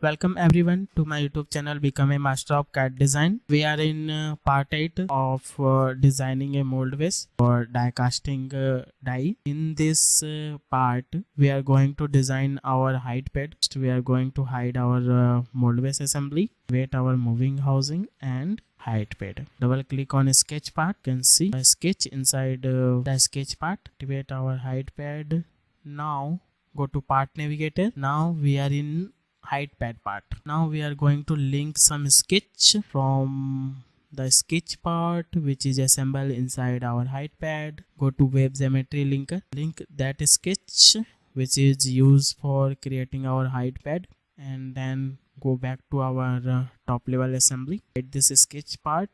Welcome everyone to my YouTube channel Become a Master of CAD Design. We are in part 8 of designing a mold vase for die casting die. In this part, we are going to design our height pad. We are going to hide our mold vase assembly, create our moving housing and height pad. Double click on sketch part. You can see a sketch inside the sketch part. Activate our height pad. Now go to part navigator. Now we are in height pad part. Now we are going to link some sketch from the sketch part which is assembled inside our height pad. Go to web geometry linker, link that sketch which is used for creating our height pad, and then go back to our top level assembly. Hide this sketch part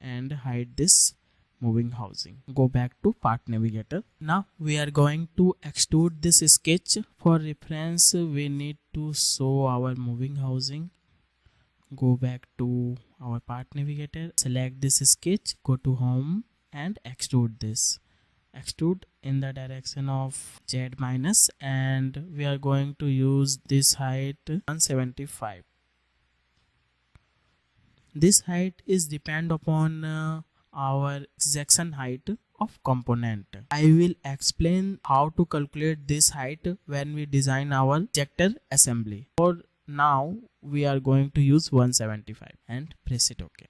and hide this moving housing. Go back to part navigator. Now we are going to extrude this sketch. For reference, we need to show our moving housing. Go back to our part navigator, select this sketch, go to home and extrude this. Extrude in the direction of Z minus, and we are going to use this height 175. This height is depend upon our section height of component. I will explain how to calculate this height when we design our projector assembly. For now we are going to use 175 and press it OK.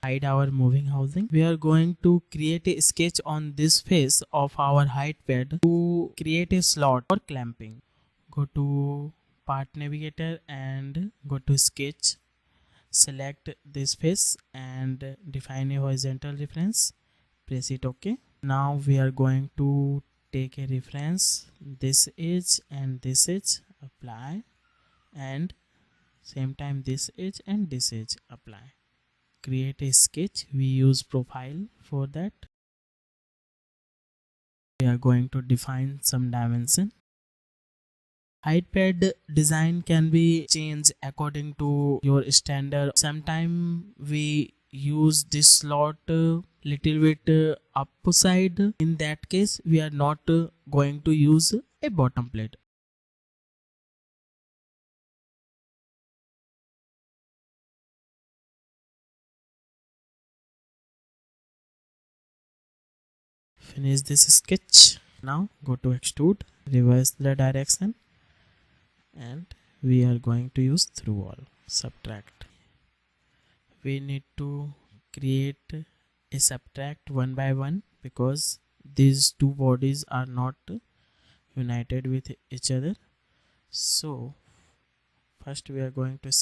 Hide our moving housing. We are going to create a sketch on this face of our height pad to create a slot for clamping. Go to part navigator and go to sketch. Select this face and define a horizontal reference. Press it OK. Now we are going to take a reference, this edge and this edge, apply, and same time this edge and this edge, apply. Create a sketch. We use profile for that. We are going to define some dimension. Height pad design can be changed according to your standard. Sometimes we use this slot little bit upside. In that case, we are not going to use a bottom plate. Finish this sketch. Now go to extrude, reverse the direction, and we are going to use through wall. Subtract. We need to create a subtract one by one because these two bodies are not united with each other. So first we are going to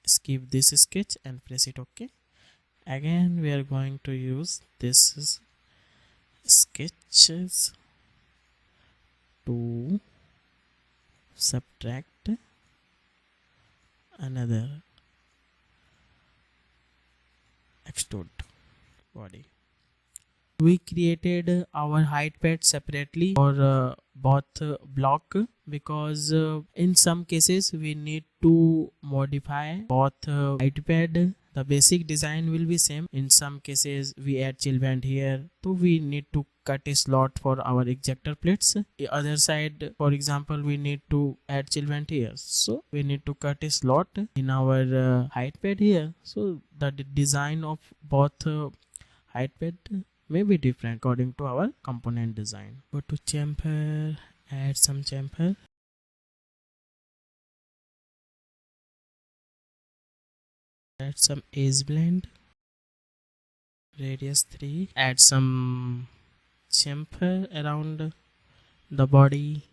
skip this sketch and press it OK. Again we are going to use this sketches to subtract another extrude body. We created our height pad separately for both block because in some cases we need to modify both height pad. The basic design will be same. In some cases we add chill vent here, so we need to cut a slot for our ejector plates. The other side, for example, we need to add chill vent here, so we need to cut a slot in our height pad here. So the design of both height pad may be different according to our component design. Go to chamfer, add some chamfer. Add some edge blend, radius 3. Add some chamfer around the body.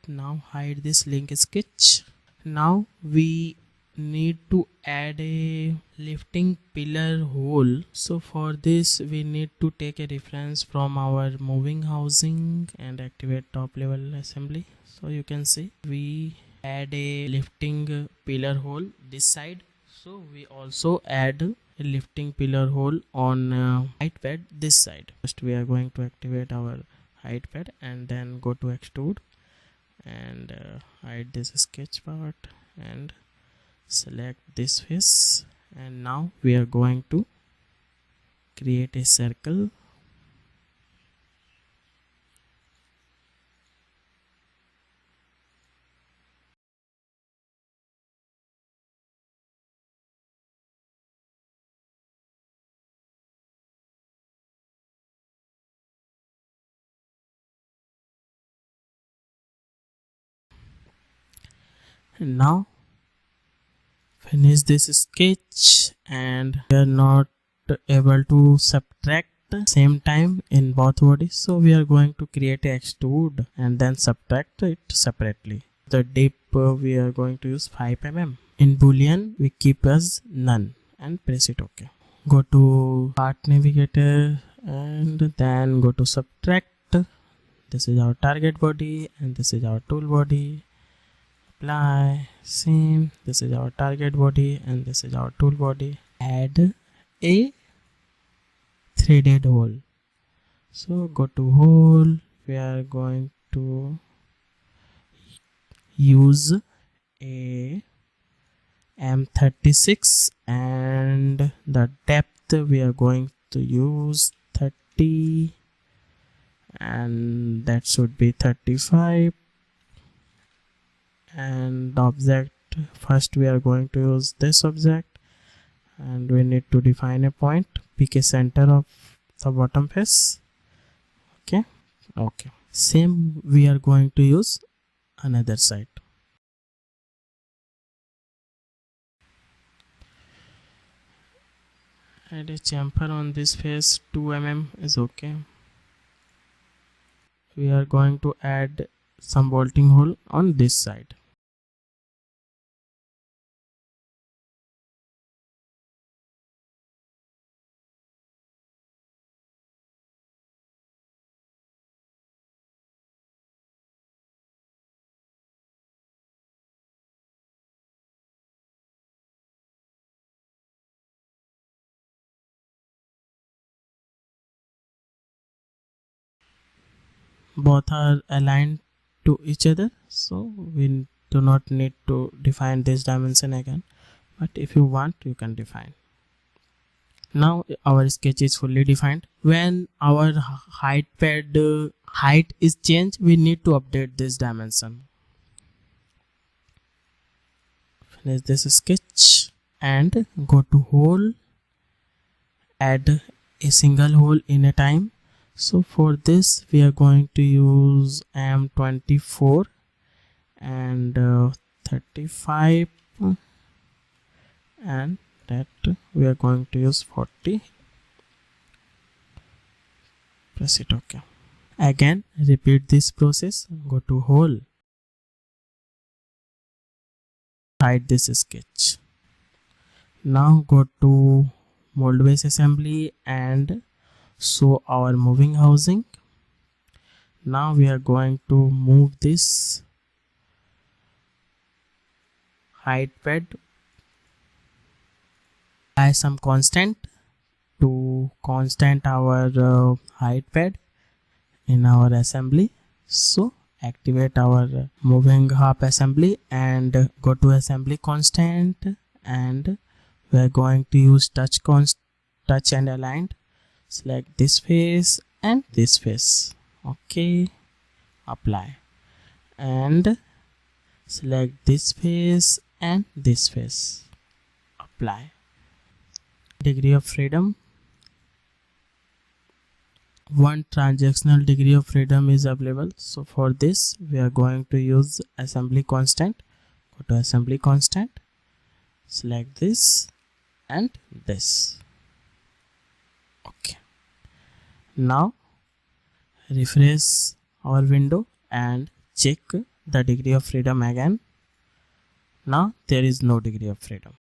Now hide this link sketch. Now we need to add a lifting pillar hole. So for this we need to take a reference from our moving housing and activate top level assembly. So you can see we add a lifting pillar hole this side. So we also add a lifting pillar hole on height pad this side. First we are going to activate our height pad, and then go to extrude and hide this sketch part and select this face. And now we are going to create a circle. And now finish this sketch, and we are not able to subtract same time in both bodies, so we are going to create a extrude and then subtract it separately. The dip we are going to use 5 mm. In boolean we keep as none and press it OK. Go to part navigator and then go to subtract. This is our target body and this is our tool body. Apply, same, this is our target body and this is our tool body. Add a threaded hole. So go to hole, we are going to use a M36 and the depth we are going to use 30 and that should be 35. And the object, first we are going to use this object and we need to define a point, pick a center of the bottom face. Okay, same we are going to use another side. Add a chamfer on this face, 2 mm is okay. We are going to add some bolting hole on this side. Both are aligned to each other, so we do not need to define this dimension again, but if you want you can define. Now our sketch is fully defined. When our height pad height is changed, we need to update this dimension. Finish this sketch and go to hole, add a single hole in a time. So for this we are going to use M24 and 35 and that we are going to use 40. Press it OK. Again repeat this process. Go to hole, hide this sketch. Now go to mold base assembly and show our moving housing. Now we are going to move this height pad by some constant to constant our height pad in our assembly. So activate our moving half assembly and go to assembly constant, and we are going to use touch and aligned. Select this face and this face. Okay, apply, and select this face and this face. Apply. Degree of freedom, one transactional degree of freedom is available, so for this we are going to use assembly constant. Go to assembly constant, select this and this. Okay, now refresh our window and check the degree of freedom again. Now there is no degree of freedom.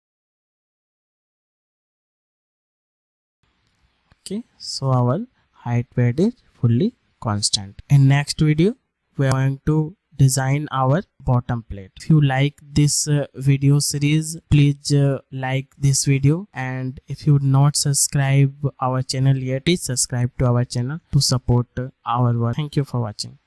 Okay, so our height pad is fully constant. In next video we are going to design our bottom plate. If you like this video series, please like this video, and if you not subscribe our channel yet, please subscribe to our channel to support our work. Thank you for watching.